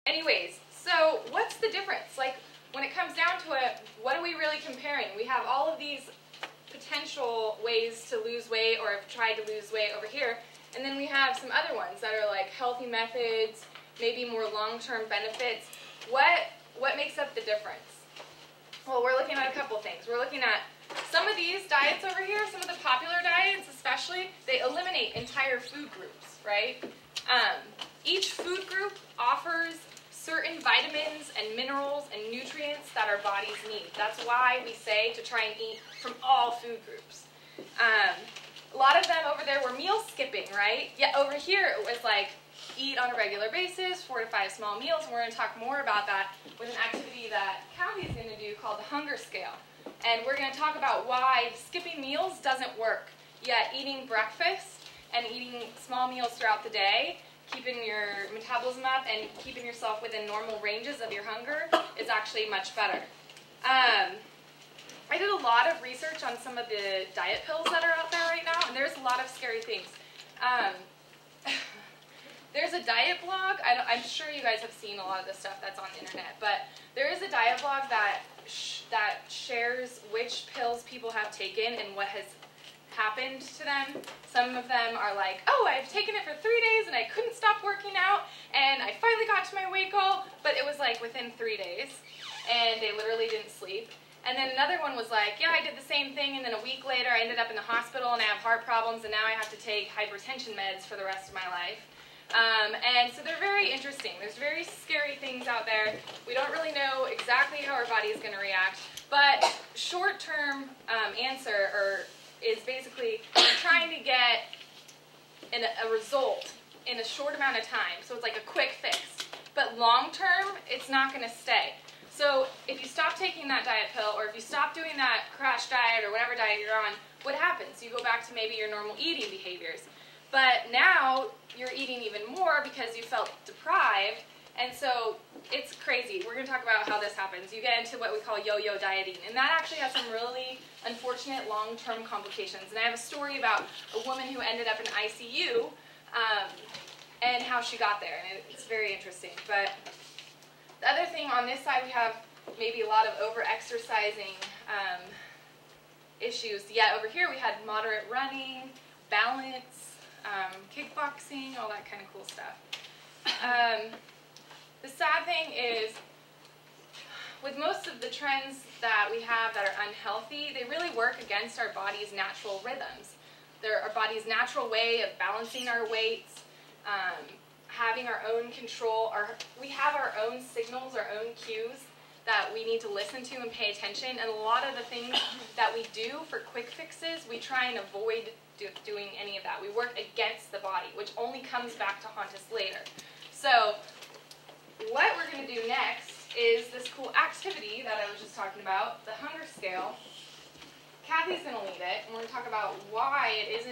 Anyways, so what's the difference? Like, when it comes down to it, what are we really comparing? We have all of these potential ways to lose weight or have tried to lose weight over here, and then we have some other ones that are like healthy methods, maybe more long-term benefits. What makes up the difference? Well, we're looking at a couple things. We're looking at some of these diets over here, some of the popular diets especially, they eliminate entire food groups, right? Each food group offers certain vitamins and minerals and nutrients that our bodies need. That's why we say to try and eat from all food groups. A lot of them over there were meal skipping, right? Yet over here it was like eat on a regular basis, 4 to 5 small meals, and we're going to talk more about that with an activity that Kathy's going to do called the hunger scale. And we're going to talk about why skipping meals doesn't work, yet eating breakfast and eating small meals throughout the day, keeping your metabolism up and keeping yourself within normal ranges of your hunger is actually much better. I did a lot of research on some of the diet pills that are out there right now, and there's a lot of scary things. There's a diet blog, I'm sure you guys have seen a lot of this stuff that's on the internet, but there is a diet blog that shares which pills people have taken and what has happened to them. Some of them are like, oh, I've taken it for 3 days and I couldn't stop working out and I finally got to my weight goal, but it was like within 3 days and they literally didn't sleep. And then another one was like, yeah, I did the same thing and then a week later I ended up in the hospital and I have heart problems and now I have to take hypertension meds for the rest of my life. And so they're very interesting. There's very scary things out there. We don't really know exactly how our body is going to react, but short-term answer is basically trying to get a result in a short amount of time. So it's like a quick fix. But long-term, it's not going to stay. So if you stop taking that diet pill or if you stop doing that crash diet or whatever diet you're on, what happens? You go back to maybe your normal eating behaviors. But now you're eating even more because you felt deprived, and so it's crazy. We're going to talk about how this happens. You get into what we call yo-yo dieting, and that actually has some really unfortunate long-term complications. And I have a story about a woman who ended up in ICU and how she got there, and it's very interesting. But the other thing on this side, we have maybe a lot of over-exercising issues. Yeah, over here we had moderate running, balance, kickboxing, all that kind of cool stuff. The sad thing is, with most of the trends that we have that are unhealthy, they really work against our body's natural rhythms. They're our body's natural way of balancing our weights, having our own control. We have our own signals, our own cues that we need to listen to and pay attention. And a lot of the things that we do for quick fixes, we try and avoid doing any of that. We work against the body, which only comes back to haunt us later. So what we're going to do next is this cool activity that I was just talking about, the hunger scale. Kathy's going to lead it, and we're going to talk about why it isn't